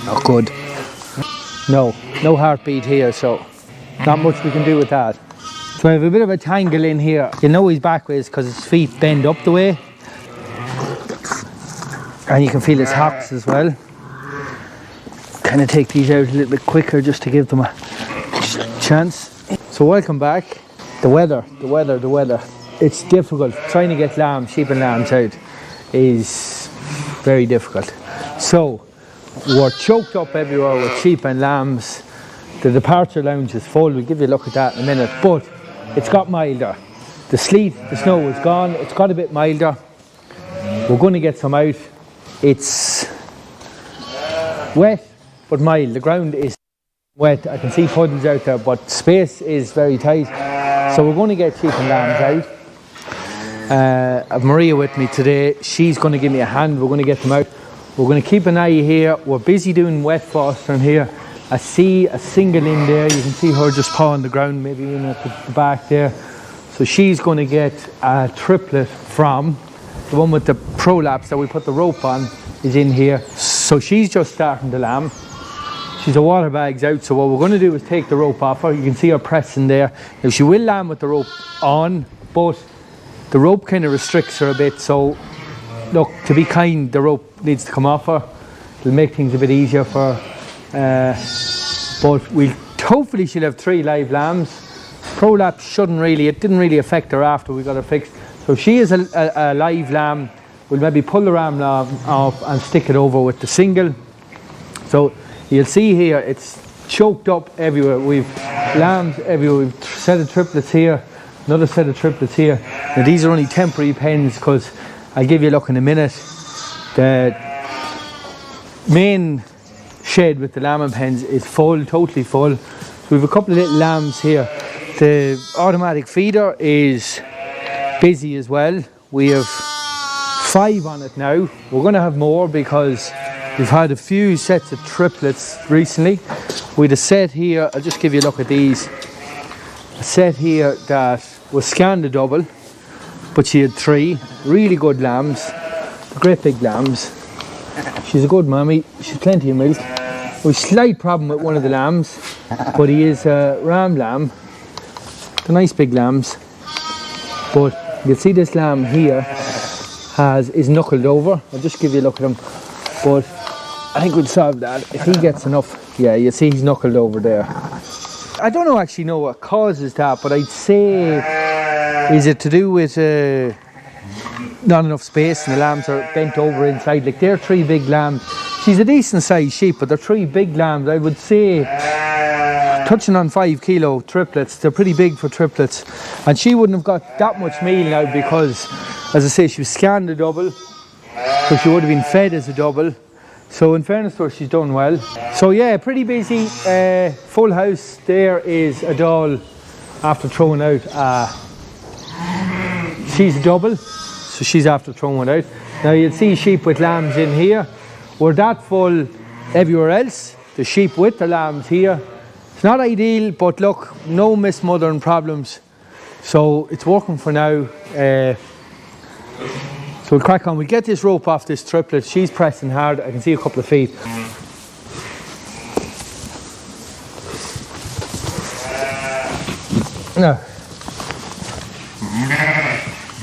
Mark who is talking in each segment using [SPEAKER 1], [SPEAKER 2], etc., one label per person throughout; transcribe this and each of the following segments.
[SPEAKER 1] Not good. No heartbeat here, so not much we can do with that. So I have a bit of a tangle in here. You know he's backwards because his feet bend up the way. And you can feel his hocks as well. Kind of take these out a little bit quicker just to give them a chance. So welcome back. The weather. It's difficult. Trying to get sheep and lambs out is very difficult. So we're choked up everywhere with sheep and lambs. The departure lounge is full. We'll give you a look at that in a minute. But it's got milder. The sleet, the snow is gone. It's got a bit milder. We're going to get some out. It's wet but mild. The ground is wet. I can see puddles out there, but space is very tight. So we're going to get sheep and lambs out. I have Maria with me today. She's going to give me a hand. We're going to get them out. We're going to keep an eye here. We're busy doing wet fostering here. I see a single in there. You can see her just pawing the ground, maybe in at the back there. So she's going to get a triplet from the one with the prolapse that we put the rope on is in here. So she's just starting the lamb. She's a water bag's out. So what we're going to do is take the rope off her. You can see her pressing there. Now she will lamb with the rope on, but the rope kind of restricts her a bit. So look, to be kind, the rope needs to come off her. It'll make things a bit easier for her. But hopefully she'll have 3 live lambs. Prolapse it didn't really affect her after we got her fixed. So she is a live lamb. We'll maybe pull the ram off and stick it over with the single. So you'll see here it's choked up everywhere. We've lambs everywhere. We've a set of triplets here, another set of triplets here. Now these are only temporary pens because I'll give you a look in a minute. The main shed with the lambing pens is full, totally full. So we have a couple of little lambs here. The automatic feeder is busy as well. We have 5 on it now. We're going to have more because we've had a few sets of triplets recently. We had a set here, I'll just give you a look at these. A set here that was scanned a double, but she had 3 really good lambs, great big lambs. She's a good mammy, she's plenty of milk. We have a slight problem with one of the lambs, but he is a ram lamb. They're nice big lambs, but you'll see this lamb here is knuckled over. I'll just give you a look at him, but I think we'll solve that if he gets enough. Yeah, you see he's knuckled over there. I don't actually know what causes that, but I'd say is it to do with not enough space and the lambs are bent over inside. Like they're 3 big lambs. She's a decent sized sheep, but they're 3 big lambs. I would say touching on 5 kilo triplets. They're pretty big for triplets, and she wouldn't have got that much meal now because, as I say, she was scanned a double, so she would have been fed as a double. So in fairness to her, she's done well. So yeah, pretty busy. Full house. There is a doll after throwing out. She's a double, so she's after throwing one out. Now you'll see sheep with lambs in here. We're that full everywhere else. The sheep with the lambs here. It's not ideal, but look, no mismothering problems. So it's working for now. So we'll crack on. We'll get this rope off this triplet. She's pressing hard. I can see a couple of feet. Now,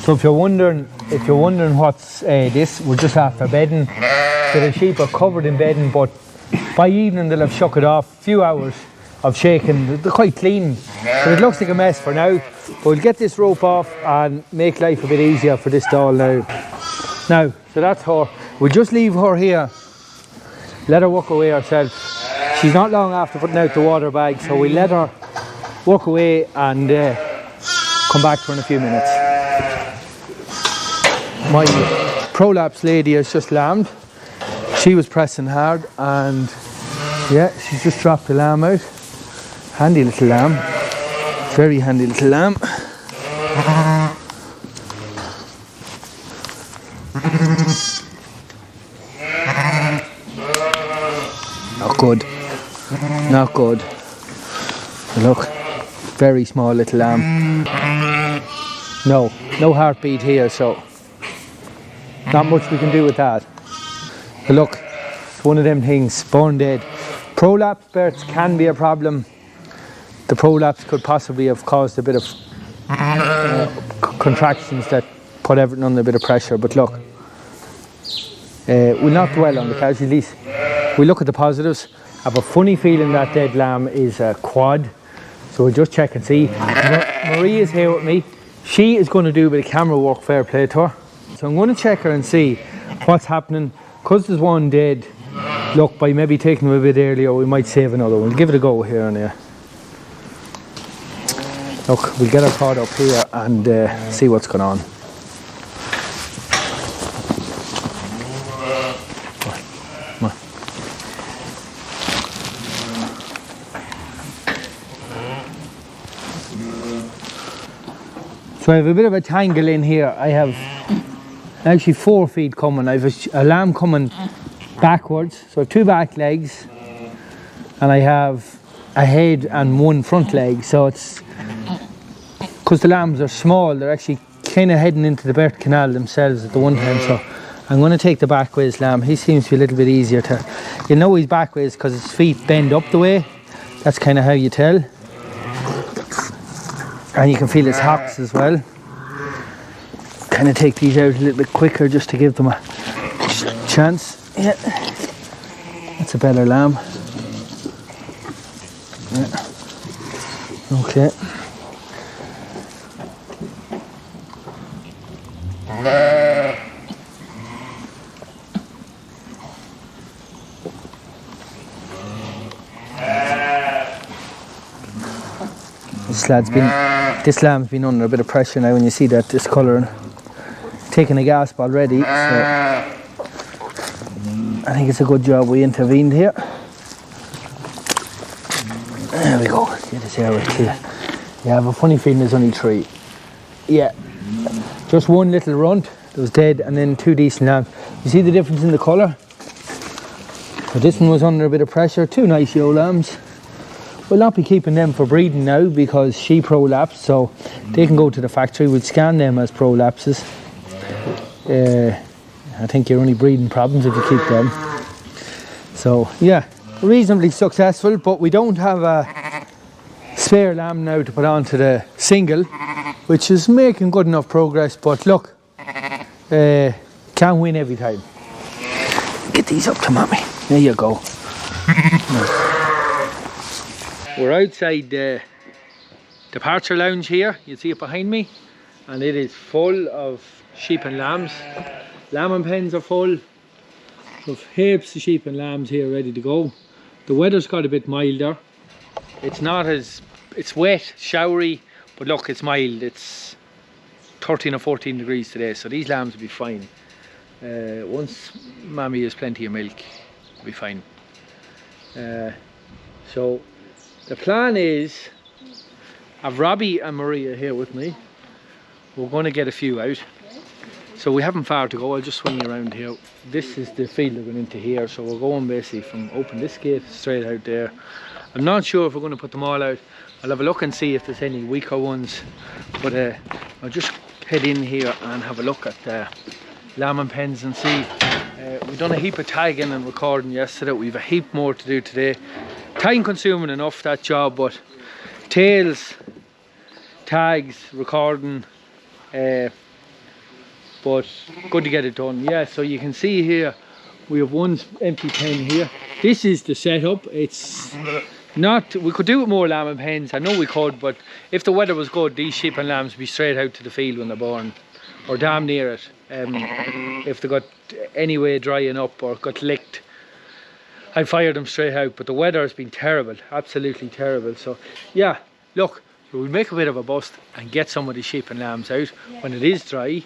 [SPEAKER 1] so if you're wondering what's this, we're just after bedding. So the sheep are covered in bedding, but by evening they'll have shook it off. A few hours of shaking. They're quite clean, but it looks like a mess for now. But we'll get this rope off and make life a bit easier for this doll now. So that's her. We'll just leave her here. Let her walk away herself. She's not long after putting out the water bag, so we'll let her walk away and come back to her in a few minutes. My prolapse lady has just lambed. She was pressing hard and yeah, she's just dropped the lamb out. Handy little lamb. Very handy little lamb. Not good. Not good. Look, very small little lamb. No heartbeat here, so not much we can do with that. But look, one of them things, born dead. Prolapse births can be a problem. The prolapse could possibly have caused a bit of contractions that put everything under a bit of pressure, but look, we'll not dwell on the casualties. We look at the positives. I have a funny feeling that dead lamb is a quad, so we'll just check and see. Marie is here with me. She is going to do a bit of camera work, fair play to her. So I'm going to check her and see what's happening. Because there's one dead, look, by maybe taking them a bit earlier, we might save another one. We'll give it a go here and there. Look, we'll get her caught up here and see what's going on. Come on. So I have a bit of a tangle in here. I have actually 4 feet coming. I have a lamb coming backwards. So I have 2 back legs and I have a head and 1 front leg. So it's because the lambs are small, they're actually kind of heading into the birth canal themselves at the one time. So I'm going to take the backways lamb. He seems to be a little bit easier to, you know he's backways because his feet bend up the way. That's kind of how you tell. And you can feel his hocks as well. Kind of take these out a little bit quicker just to give them a chance. Yeah, that's a better lamb. Yeah. Okay. This lamb's been under a bit of pressure now when you see that discolouring. Taking a gasp already, so I think it's a good job we intervened here. There we go, get this area clear. Yeah, I have a funny feeling there's only 3. Yeah, just 1 little runt that was dead and then 2 decent lambs. You see the difference in the colour? So this one was under a bit of pressure, 2 nice young lambs. We'll not be keeping them for breeding now because she prolapsed, so they can go to the factory. We'll scan them as prolapses. I think you're only breeding problems if you keep them. So yeah, reasonably successful, but we don't have a spare lamb now to put onto the single, which is making good enough progress, but look, can't win every time. Get these up to mommy. There you go. We're outside the departure lounge here. You see it behind me, and it is full of sheep and lambs. Lamb pens are full. We've heaps of sheep and lambs here ready to go. The weather's got a bit milder. It's not as, it's wet, showery, but look, it's mild. It's 13 or 14 degrees today, so these lambs will be fine. Once mommy has plenty of milk, it'll be fine. So the plan is, I've Robbie and Maria here with me. We're going to get a few out. So we haven't far to go. I'll just swing you around here. This is the field we're going into here. So we're going basically from open this gate straight out there. I'm not sure if we're going to put them all out. I'll have a look and see if there's any weaker ones. But I'll just head in here and have a look at the lamb and pens and see. We've done a heap of tagging and recording yesterday. We've a heap more to do today. Time consuming enough, that job, but tails, tags, recording, but good to get it done. Yeah, so you can see here we have 1 empty pen here. This is the setup. It's not, we could do with more lamb and pens, I know we could, but if the weather was good, these sheep and lambs would be straight out to the field when they're born, or damn near it. If they got any way drying up or got licked, I'd fire them straight out, but the weather has been terrible, absolutely terrible. So yeah, look, we'll make a bit of a bust and get some of the sheep and lambs out when it is dry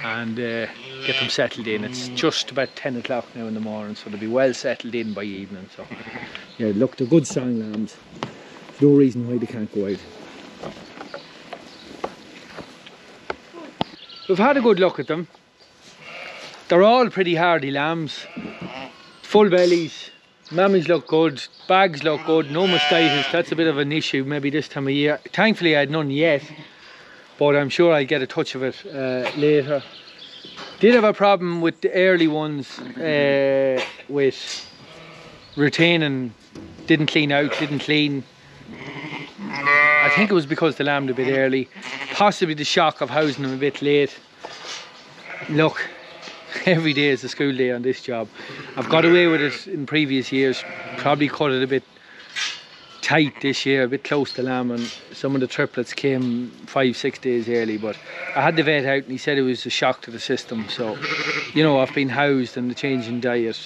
[SPEAKER 1] and get them settled in. It's just about 10 o'clock now in the morning, so they'll be well settled in by evening. So yeah, look, they're good strong lambs. There's no reason why they can't go out. We've had a good look at them. They're all pretty hardy lambs, full bellies. Mammies look good, bags look good, no mastitis. That's a bit of an issue maybe this time of year. Thankfully I had none yet, but I'm sure I'll get a touch of it later. Did have a problem with the early ones with retaining didn't clean out, didn't clean. I think it was because they lambed a bit early, possibly the shock of housing them a bit late. Look, every day is a school day on this job. I've got away with it in previous years, probably cut it a bit tight this year, a bit close to lamb, and some of the triplets came 5-6 days early, but I had the vet out and he said it was a shock to the system. So, you know, I've been housed and the change in diet,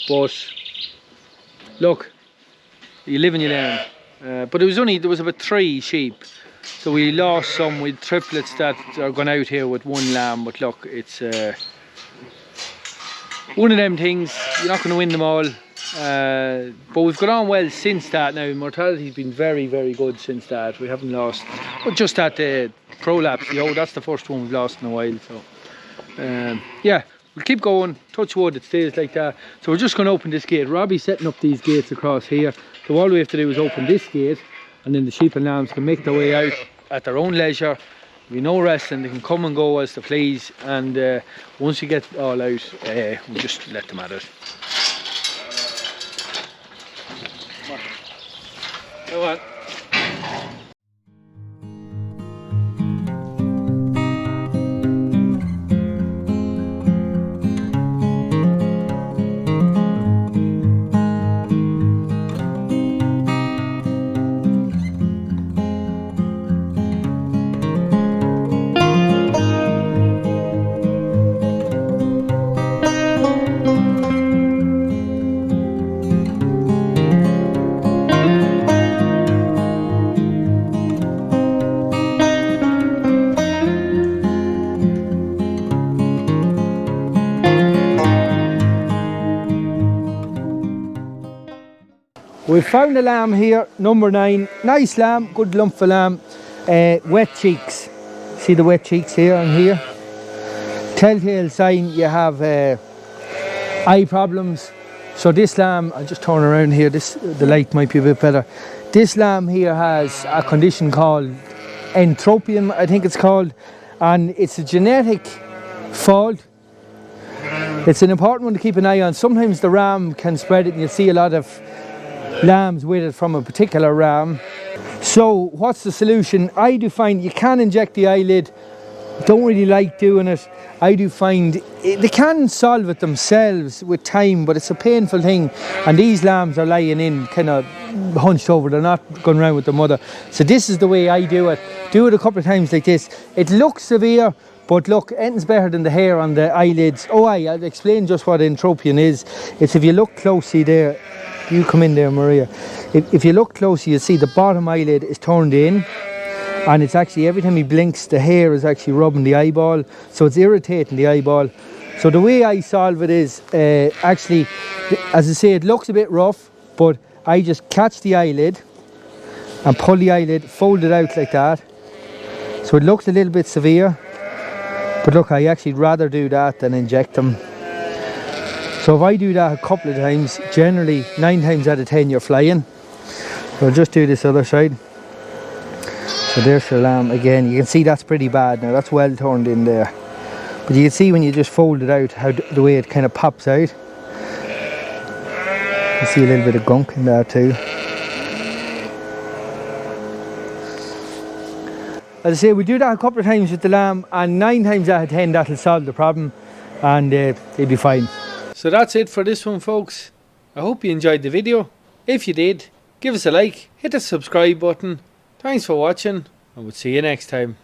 [SPEAKER 1] but look, you live and you learn. But there was about 3 sheep, so we lost some with triplets that are going out here with 1 lamb. But look, it's one of them things, you're not going to win them all. But we've got on well since that. Now mortality's been very, very good since that. We haven't lost, but just at the prolapse, you know, that's the first one we've lost in a while. So yeah, we'll keep going, touch wood, it stays like that. So we're just going to open this gate. Robbie's setting up these gates across here, so all we have to do is open this gate, and then the sheep and lambs can make their way out at their own leisure. There'll be no resting, they can come and go as they please, and once you get all out, we'll just let them at it. Come on. We found a lamb here, number 9. Nice lamb, good lump of lamb. Wet cheeks. See the wet cheeks here and here? Telltale sign you have eye problems. So this lamb, I'll just turn around here, the light might be a bit better. This lamb here has a condition called entropium, I think it's called, and it's a genetic fault. It's an important one to keep an eye on. Sometimes the ram can spread it, and you'll see a lot of lambs with it from a particular ram. So what's the solution? I do find you can inject the eyelid. Don't really like doing it. I do find they can solve it themselves with time, but it's a painful thing, and these lambs are lying in kind of hunched over, they're not going around with their mother. So this is the way I do it. Do it a couple of times like this. It looks severe, but look, anything's better than the hair on the eyelids. Oh I'll explain just what entropium is. It's, if you look closely there, you come in there, Maria. If you look closely, you'll see the bottom eyelid is turned in, and it's actually, every time he blinks, the hair is actually rubbing the eyeball, so it's irritating the eyeball. So the way I solve it is, actually, as I say, it looks a bit rough, but I just catch the eyelid and pull the eyelid, fold it out like that. So it looks a little bit severe, but look, I actually rather do that than inject them. So if I do that a couple of times, generally 9 times out of 10 you're flying. So I'll just do this other side. So there's your lamb again. You can see that's pretty bad now, that's well turned in there. But you can see when you just fold it out, how the way it kind of pops out. You see a little bit of gunk in there too. As I say, we do that a couple of times with the lamb, and 9 times out of 10 that'll solve the problem, and they'll be fine. So that's it for this one, folks. I hope you enjoyed the video. If you did, give us a like, hit the subscribe button. Thanks for watching, and we'll see you next time.